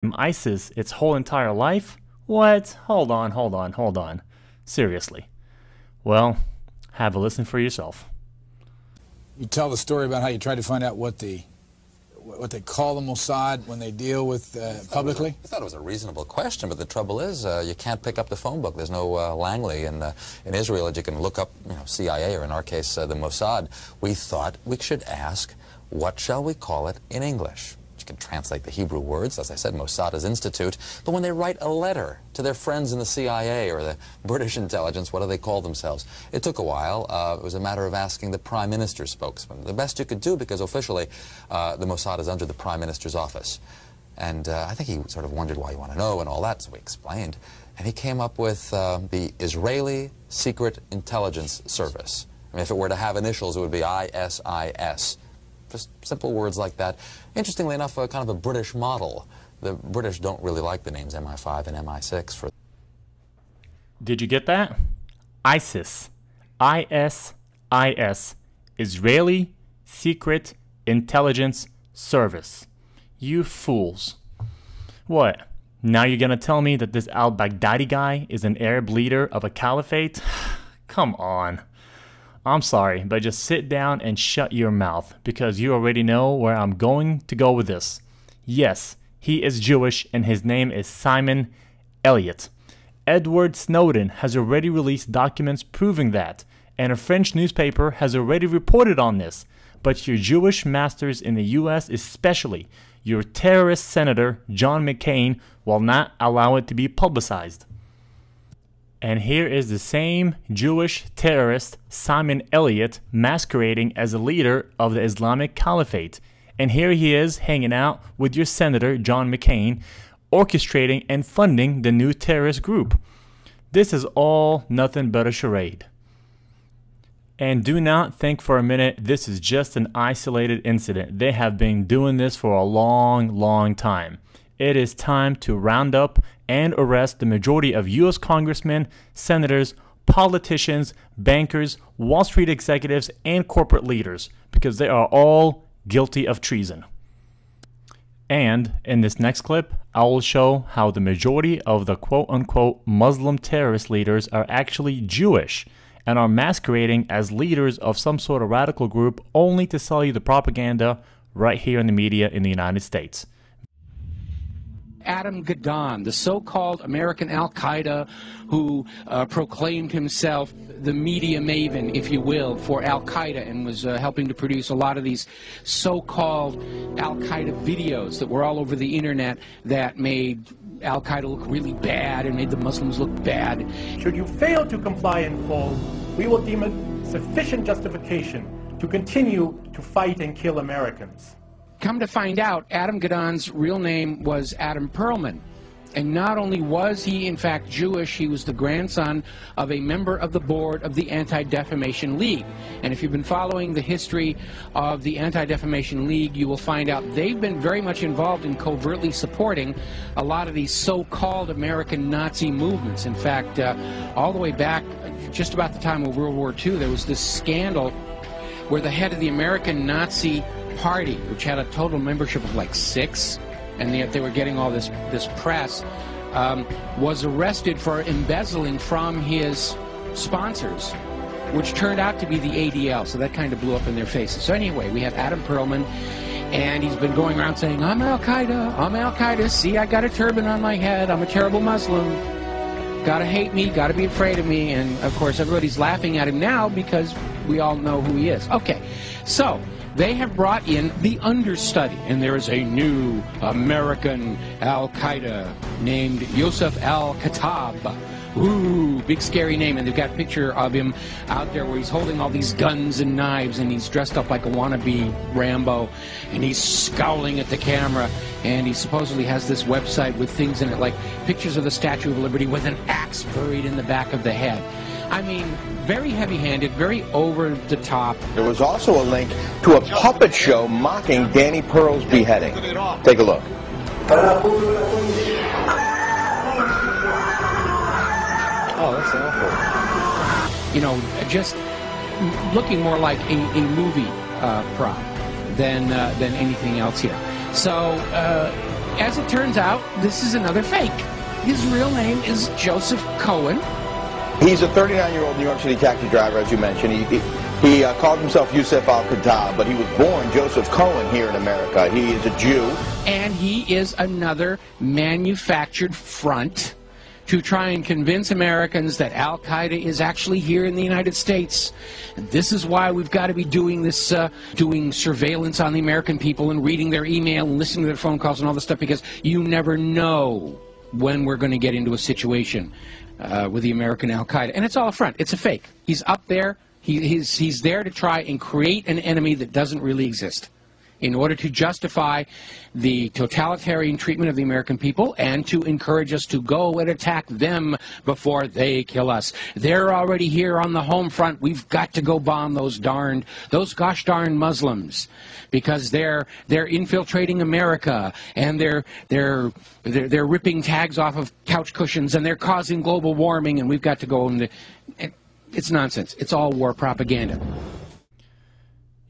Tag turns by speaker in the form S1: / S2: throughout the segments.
S1: ISIS its whole entire life? What? Hold on. Seriously. Well, have a listen for yourself.
S2: You tell the story about how you tried to find out what they call the Mossad when they deal with publicly?
S3: I thought it was a reasonable question, but the trouble is you can't pick up the phone book. There's no Langley in Israel that you can look up, CIA, or in our case, the Mossad. We thought we should ask, what shall we call it in English? You can translate the Hebrew words, as I said, Mossad is institute, but when they write a letter to their friends in the CIA or the British intelligence, what do they call themselves? It took a while. It was a matter of asking the Prime Minister's spokesman. The best you could do, because officially the Mossad is under the Prime Minister's office. And I think he sort of wondered why you want to know and all that, so we explained. And he came up with the Israeli Secret Intelligence Service. I mean, if it were to have initials, it would be I.S.I.S. Just simple words like that. Interestingly enough, kind of a British model. The British don't really like the names MI5 and MI6 for...
S1: Did you get that? ISIS. I.S.I.S. Israeli Secret Intelligence Service. You fools. What? Now you're gonna tell me that this al-Baghdadi guy is an Arab leader of a caliphate? Come on. I'm sorry, but just sit down and shut your mouth, because you already know where I'm going to go with this. Yes, he is Jewish, and his name is Simon Elliott. Edward Snowden has already released documents proving that, and a French newspaper has already reported on this. But your Jewish masters in the U.S., especially your terrorist senator, John McCain, will not allow it to be publicized. And here is the same Jewish terrorist, Simon Elliott, masquerading as a leader of the Islamic Caliphate. And here he is hanging out with your senator, John McCain, orchestrating and funding the new terrorist group. This is all nothing but a charade. And do not think for a minute this is just an isolated incident. They have been doing this for a long time. It is time to round up and arrest the majority of U.S. congressmen, senators, politicians, bankers, Wall Street executives, and corporate leaders, because they are all guilty of treason. And in this next clip, I will show how the majority of the quote-unquote Muslim terrorist leaders are actually Jewish and are masquerading as leaders of some sort of radical group only to sell you the propaganda right here in the media in the United States.
S4: Adam Gadon, the so-called American Al-Qaeda who proclaimed himself the media maven, if you will, for Al-Qaeda, and was helping to produce a lot of these so-called Al-Qaeda videos that were all over the internet that made Al-Qaeda look really bad and made the Muslims look bad.
S5: Should you fail to comply in full, we will deem it sufficient justification to continue to fight and kill Americans.
S4: Come to find out, Adam Gadon's real name was Adam Perlman. And not only was he, in fact, Jewish, he was the grandson of a member of the board of the Anti-Defamation League. And if you've been following the history of the Anti-Defamation League, you will find out they've been very much involved in covertly supporting a lot of these so-called American Nazi movements. In fact, all the way back, just about the time of World War II, there was this scandal where the head of the American Nazi Party, which had a total membership of like 6, and yet they were getting all this press, was arrested for embezzling from his sponsors, which turned out to be the ADL, so that kind of blew up in their faces. So anyway, we have Adam Perlman, and he's been going around saying, I'm Al-Qaeda, see, I got a turban on my head, I'm a terrible Muslim, gotta hate me, gotta be afraid of me, and of course everybody's laughing at him now because we all know who he is. Okay, so they have brought in the understudy, and there is a new American Al-Qaeda named Yosef Al-Khattab. Ooh, big scary name, and they've got a picture of him out there where he's holding all these guns and knives, and he's dressed up like a wannabe Rambo, and he's scowling at the camera, and he supposedly has this website with things in it, like pictures of the Statue of Liberty with an axe buried in the back of the head. I mean, very heavy-handed, very over-the-top.
S6: There was also a link to a puppet show mocking Danny Pearl's beheading. Take a look.
S4: Oh, that's awful. You know, just looking more like a movie prop than anything else here. So as it turns out, this is another fake. His real name is Joseph Cohen.
S6: He's a 39-year-old New York City taxi driver, as you mentioned. He called himself Yusuf Al-Khattab, but he was born Joseph Cohen here in America. He is a Jew. And
S4: he is another manufactured front to try and convince Americans that Al-Qaeda is actually here in the United States. And this is why we've got to be doing this, doing surveillance on the American people and reading their email and listening to their phone calls and all this stuff, because you never know when we're going to get into a situation with the American Al-Qaeda. And it's all a front. It's a fake. He's up there. He's there to try and create an enemy that doesn't really exist, in order to justify the totalitarian treatment of the American people and to encourage us to go and attack them before they kill us. They're already here on the home front. We've got to go bomb those gosh darn Muslims, because they're infiltrating America, and they're ripping tags off of couch cushions, and they're causing global warming, and we've got to go and it's nonsense. It's all war propaganda.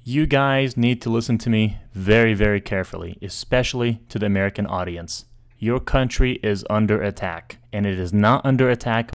S1: You guys need to listen to me very, very carefully, especially to the American audience. Your country is under attack, and it is not under attack